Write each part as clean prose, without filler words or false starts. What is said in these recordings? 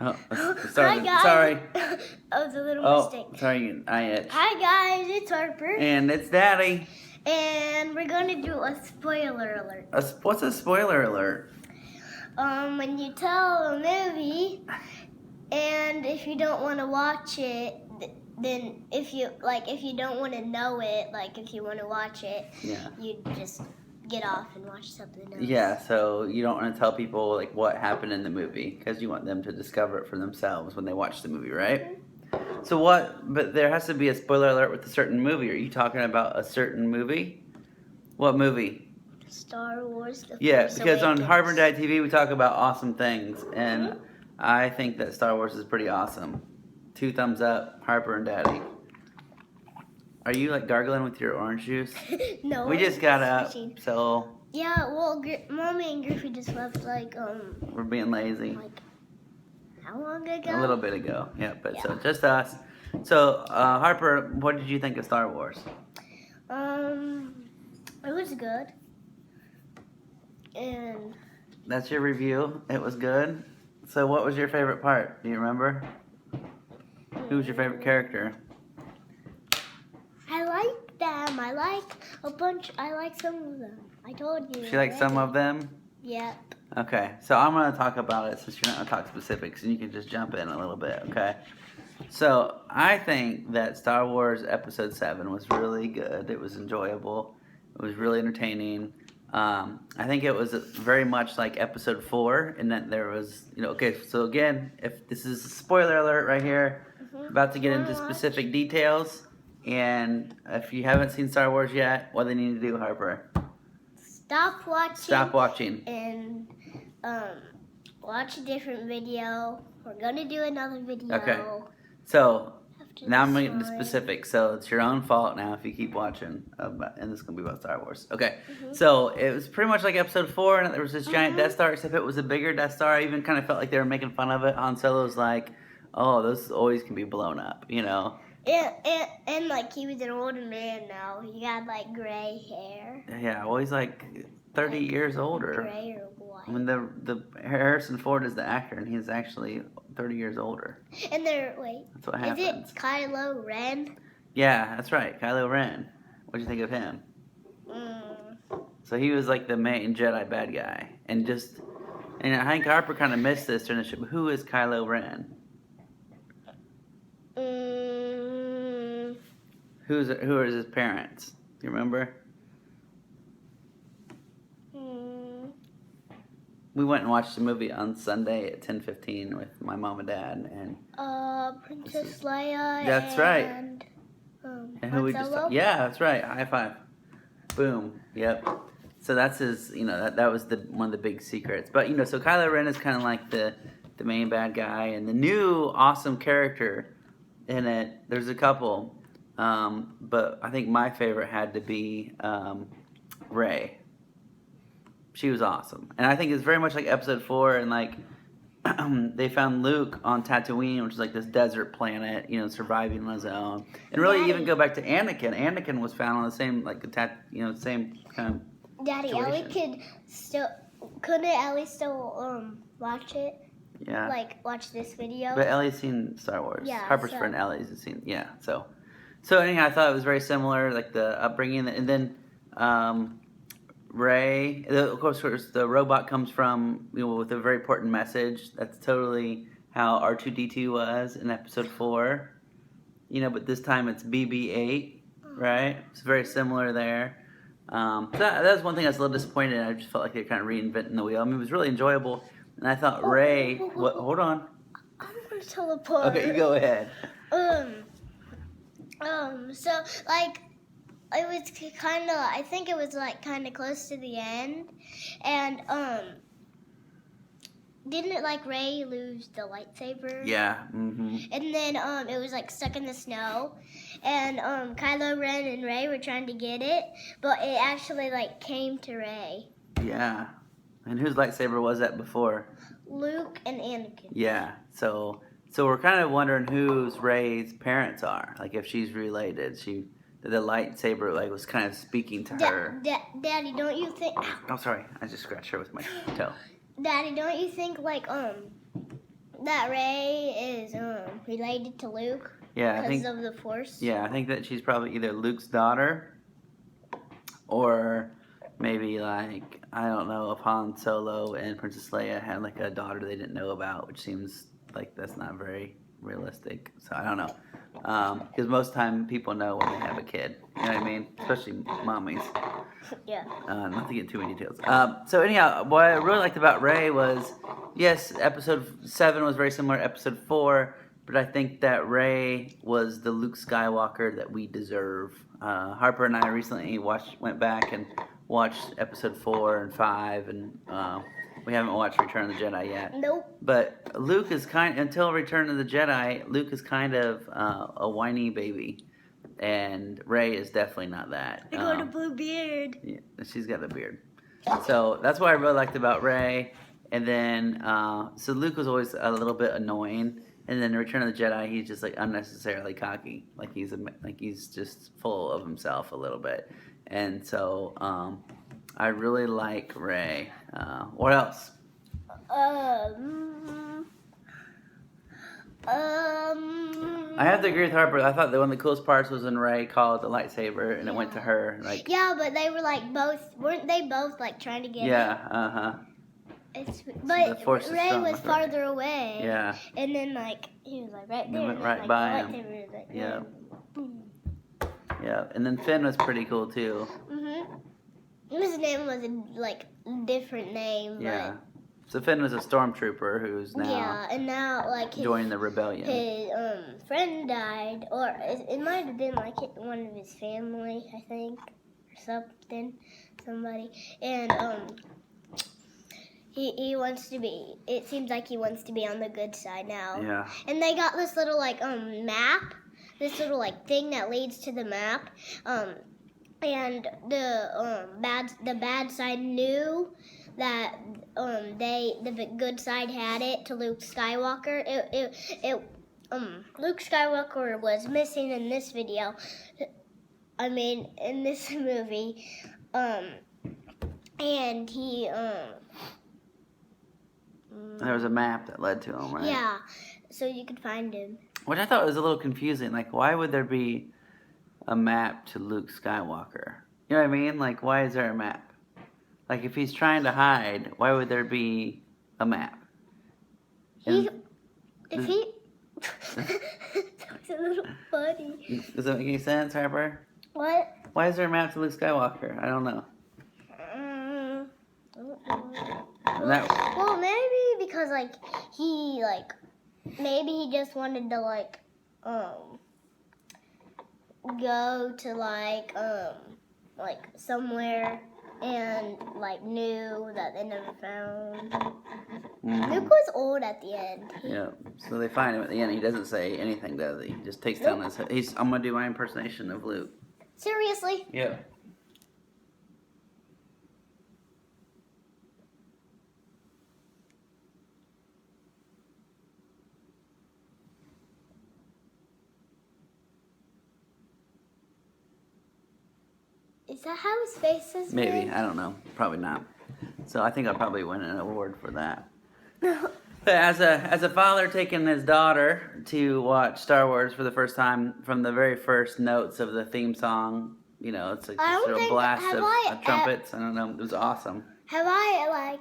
Oh, Hi guys. Sorry. That was a little mistake. Sorry, I itch. Hi guys, it's Harper. And it's Daddy. And we're gonna do a spoiler alert. What's a spoiler alert? When you tell a movie, and if you don't want to watch it, then if you don't want to know it, like if you want to watch it, you just get off and watch something else. Yeah, so you don't want to tell people like what happened in the movie because you want them to discover it for themselves when they watch the movie, right? Mm-hmm. So but there has to be a spoiler alert with a certain movie. Are you talking about a certain movie? What movie? Star Wars Force because Awakens. On Harper and Daddy TV we talk about awesome things, and I think that Star Wars is pretty awesome. 2 thumbs up, Harper and Daddy. Are you like gargling with your orange juice? No. We just got up, so. Yeah, well, Mommy and Griffey just left We're being lazy. Like, how long ago? A little bit ago, yeah. So just us. So Harper, what did you think of Star Wars? It was good. And. That's your review. It was good. So what was your favorite part? Do you remember? Who was your favorite character? I like them. I like a bunch. I like some of them. I told you. She likes some of them? Yeah. Okay, so I'm going to talk about it since you're not going to talk specifics, and you can just jump in a little bit, okay? So I think that Star Wars Episode 7 was really good. It was enjoyable. It was really entertaining. I think it was very much like Episode 4, in that there was, okay, so again, if this is a spoiler alert right here, about to get into specific details. And if you haven't seen Star Wars yet, what do they need to do, Harper? Stop watching. Stop watching. And watch a different video. We're going to do another video. Okay. So, now I'm going to get into specifics. So, it's your own fault now if you keep watching. And this is going to be about Star Wars. Okay. So, it was pretty much like Episode 4. And there was this giant Death Star, except it was a bigger Death Star. I even kind of felt like they were making fun of it. Han Solo's like, oh, those always can be blown up, And like he was an older man now. He got like gray hair. Yeah, well he's like 30 years older. Gray or white. I mean the Harrison Ford is the actor, and he's actually 30 years older. And that's what happens. Is it Kylo Ren? Yeah, that's right, Kylo Ren. What do you think of him? So he was like the main Jedi bad guy, and I think Harper kind of missed this during the show. Who is Kylo Ren? Who are his parents? Do you remember? We went and watched the movie on Sunday at 10:15 with my mom and dad, and Princess Leia. That's right. And who we yeah, that's right. High five. Boom. Yep. So that's his. That was one of the big secrets. But so Kylo Ren is kind of like the main bad guy, and the new awesome character in it. There's a couple. But I think my favorite had to be Rey. She was awesome. And I think it's very much like Episode 4, and like they found Luke on Tatooine, which is like this desert planet, surviving on his own. And really even go back to Anakin. Anakin was found on the same, like, same kind of Daddy, situation. Couldn't Ellie still watch it? Yeah. Like, watch this video? But Ellie's seen Star Wars. Yeah. Harper's friend Ellie's seen, So anyhow, I thought it was very similar, like the upbringing, and then Rey. Of course, the robot comes from with a very important message. That's totally how R2-D2 was in Episode 4. But this time it's BB-8, right? It's very similar there. So that was one thing I was a little disappointed in. I just felt like they were kind of reinventing the wheel. I mean, it was really enjoyable, and I thought Rey. Hold on. I'm gonna teleport. Okay, you go ahead. So, like, it was kind of, I think it was, like, kind of close to the end, and, didn't it, like, Rey lose the lightsaber? Yeah, And then, it was, like, stuck in the snow, and, Kylo Ren and Rey were trying to get it, but it actually, like, came to Rey. Yeah. And whose lightsaber was that before? Luke and Anakin. Yeah, so we're kind of wondering whose Rey's parents are. Like if she's related. The lightsaber was kind of speaking to her. Daddy, don't you think? Oh, sorry. I just scratched her with my toe. Daddy, don't you think that Rey is related to Luke? Yeah, because of the Force. Yeah, I think that she's probably either Luke's daughter, or maybe like I don't know if Han Solo and Princess Leia had like a daughter they didn't know about, which seems like that's not very realistic. So I don't know, because most time people know when they have a kid. You know what I mean? Especially mommies. Yeah. Not to get too many details. So anyhow, what I really liked about Rey was, yes, Episode 7 was very similar to Episode 4, but I think that Rey was the Luke Skywalker that we deserve. Harper and I recently went back and watched Episode 4 and 5, and we haven't watched Return of the Jedi yet. Nope. But Luke is until Return of the Jedi, Luke is kind of a whiny baby. And Rey is definitely not that. I got a blue beard. Yeah, she's got a beard. So that's what I really liked about Rey. And then, so Luke was always a little bit annoying. And then in Return of the Jedi, he's just like unnecessarily cocky. Like he's just full of himself a little bit. And so I really like Rey. What else? I have to agree with Harper. I thought that one of the coolest parts was when Rey called the lightsaber and it went to her. Like, yeah, but they were like weren't they both like trying to get But Rey was farther away. Yeah. And then like he was like right there. It went right like, by him. Like, yeah. Yeah, and then Finn was pretty cool too. His name was a like different name. Yeah. So Finn was a stormtrooper who's now and now like joining the rebellion. His friend died, or it might have been like one of his family, I think, or somebody, and he wants to be. It seems like he wants to be on the good side now. Yeah. And they got this little like map, this little like thing that leads to the map, and the bad side knew that the good side had it to Luke Skywalker. Luke Skywalker was missing in this video. I mean, in this movie, and he there was a map that led to him, right? Yeah, so you could find him. Which I thought was a little confusing. Like, why would there be a map to Luke Skywalker? You know what I mean? Like, why is there a map? Like, if he's trying to hide, why would there be a map? That's a little funny. Does that make any sense, Harper? What? Why is there a map to Luke Skywalker? I don't know. Well, maybe because maybe he just wanted to go to somewhere and knew that they never found. Luke was old at the end. Yeah. So they find him at the end. He doesn't say anything, does he? He just takes down his head. I'm gonna do my impersonation of Luke. Seriously? Yeah. Is that how his face is? Maybe. I don't know. Probably not. So I think I'll probably win an award for that. But as a father taking his daughter to watch Star Wars for the first time, from the very first notes of the theme song, you know, it's like this little blast of trumpets. I don't know. It was awesome. Have I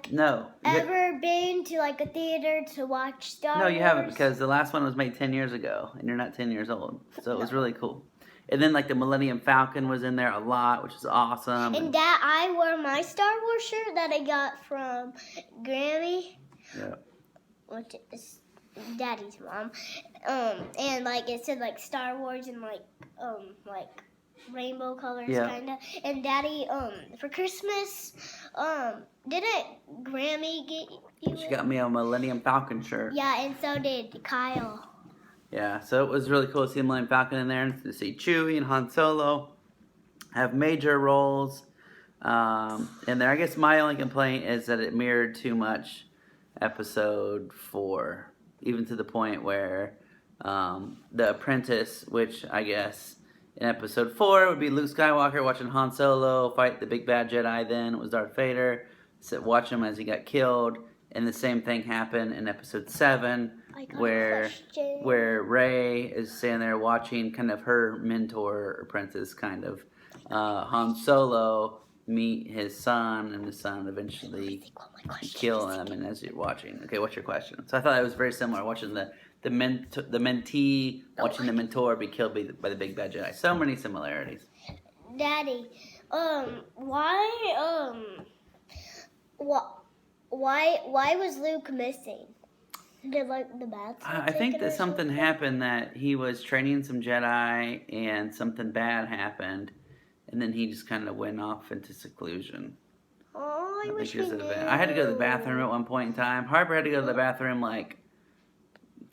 ever been to a theater to watch Star Wars? No, you haven't, because the last one was made 10 years ago, and you're not 10 years old. So it was really cool. And then the Millennium Falcon was in there a lot, which is awesome. And Dad, I wore my Star Wars shirt that I got from Grammy. Yeah. Which is Daddy's mom. And it said Star Wars in rainbow colors kinda. And Daddy, for Christmas, didn't Grammy get you? She got me a Millennium Falcon shirt. Yeah, and so did Kyle. Yeah, so it was really cool to see Millennium Falcon in there and to see Chewie and Han Solo have major roles in there. I guess my only complaint is that it mirrored too much Episode 4, even to the point where the apprentice, which I guess in Episode 4 would be Luke Skywalker watching Han Solo fight the big bad Jedi, then it was Darth Vader, watch him as he got killed. And the same thing happened in episode 7, I got a where question. Rey is standing there watching kind of her mentor, apprentice, kind of Han Solo meet his son, and his son eventually kill him. And as you're watching, okay, what's your question? So I thought it was very similar, watching the mentee watching the mentor be killed by the big bad Jedi. So many similarities. Daddy, why was Luke missing? Did like the bad stuff I think take it that or something happened, that he was training some Jedi and something bad happened, and then he just kind of went off into seclusion. Oh, I wish think we it was knew. an event. I had to go to the bathroom at one point in time. Harper had to go to the bathroom like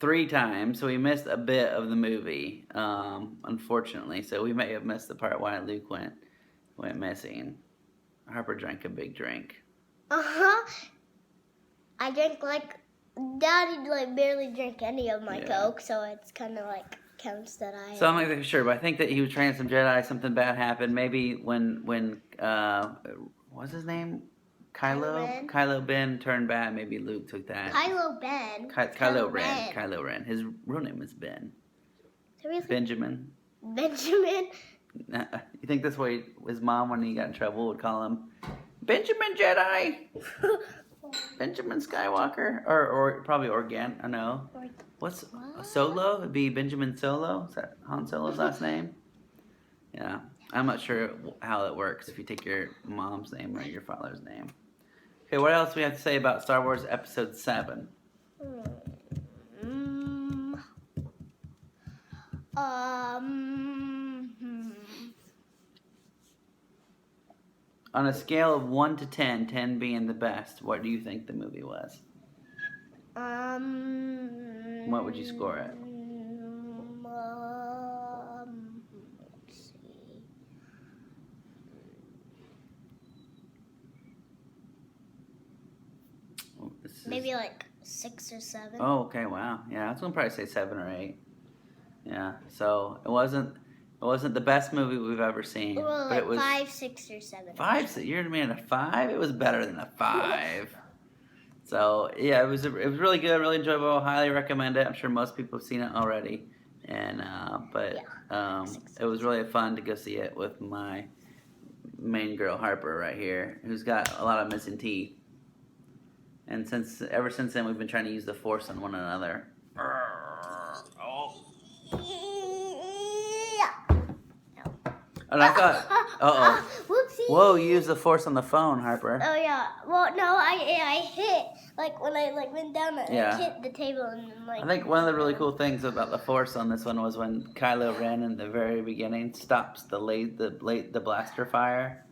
3 times, so we missed a bit of the movie, unfortunately. So we may have missed the part why Luke went missing. Harper drank a big drink. I drank Daddy barely drank any of my Coke, so it's kind of counts that I. So I'm not exactly sure, but I think that he was training some Jedi. Something bad happened. Maybe when what's his name? Kylo Ben turned bad. Maybe Luke took that. Kylo Ben. Kylo Ren. Kylo Ren. His real name is Ben. Seriously? Benjamin. Benjamin. You think this way his mom, when he got in trouble, would call him Benjamin Jedi? Benjamin Skywalker? Or probably Organ. I know. What's Solo? It'd be Benjamin Solo. Is that Han Solo's last name? Yeah. I'm not sure how it works if you take your mom's name or your father's name. Okay, what else do we have to say about Star Wars Episode 7? On a scale of 1 to 10, 10 being the best, what do you think the movie was? What would you score it? Let's see. Maybe 6 or 7. Oh, okay, wow. Yeah, I was gonna probably say 7 or 8. Yeah, so it wasn't the best movie we've ever seen. Well, but it was 5, 6, or 7. 5. You're gonna be a 5. It was better than a 5. So yeah, it was really good, really enjoyable. Highly recommend it. I'm sure most people have seen it already, and it was really fun to go see it with my main girl Harper right here, who's got a lot of missing teeth. And ever since then, we've been trying to use the Force on one another. And I thought, whoopsie. Whoa, you used the Force on the phone, Harper. Oh yeah. Well, no, I hit when I went down. I hit the table and then I think one of the really cool things about the Force on this one was when Kylo Ren in the very beginning stops the blaster fire.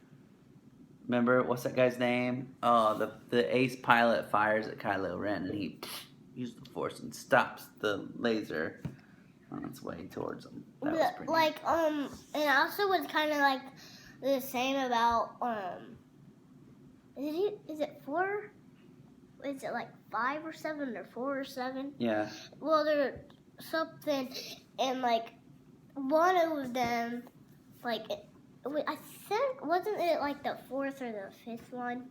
Remember, what's that guy's name? Oh, the ace pilot fires at Kylo Ren, and he uses the Force and stops the laser on its way towards him. That was pretty neat. And also was kind of the same about is it 4? Is it 5 or 7 or 4 or 7? Yeah. Well, there's something, and one of them, I think, wasn't it the 4th or the 5th one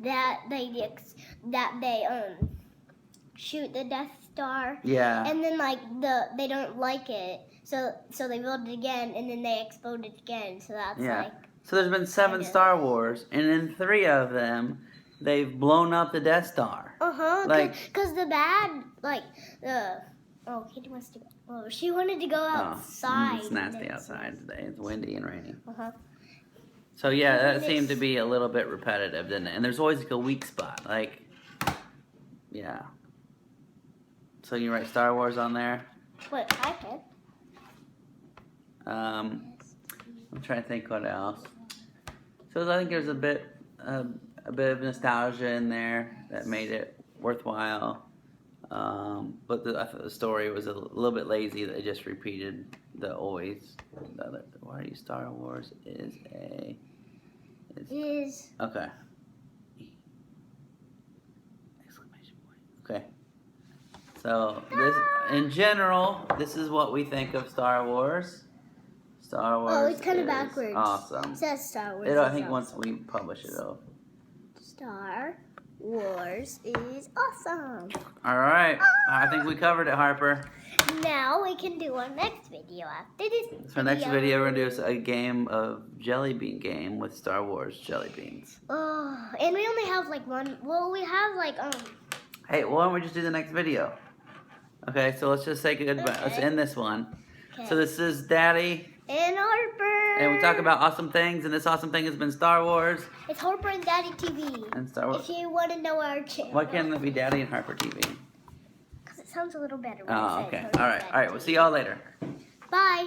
that they shoot the Death Star? Yeah. And then they don't like it, so they build it again, and then they explode it again. So that's So there's been 7 Star Wars, and in 3 of them, they've blown up the Death Star. Because the bad she wanted to go outside. It's nasty outside today. It's windy and rainy. So yeah, that seemed to be a little bit repetitive, didn't it? And there's always a weak spot, yeah. So you write Star Wars on there? Wait, I could. I'm trying to think what else. So I think there's a bit of nostalgia in there that made it worthwhile. But I thought the story was a little bit lazy. They just repeated the other. Why are you Star Wars is okay. Exclamation point. Okay. So this, in general, this is what we think of Star Wars. Star Wars. Oh, it's kind of backwards. Awesome. It says Star Wars. I think once we publish it, it'll. Star Wars is awesome. All right. I think we covered it, Harper. Now we can do our next video after this. So next video we're gonna do a game of jelly bean game with Star Wars jelly beans. Oh, and we only have like one. Well, we have like Hey, why don't we just do the next video? Okay, so let's just say goodbye. Okay. Let's end this one. Okay. So this is Daddy, And Harper. and we talk about awesome things, and this awesome thing has been Star Wars It's Harper and Daddy TV. and Star Wars. If you want to know our channel. Why can't it be Daddy and Harper TV? Because it sounds a little better. When Oh, I say okay. Harper All and right. Daddy All right. We'll TV. see y'all later. Bye.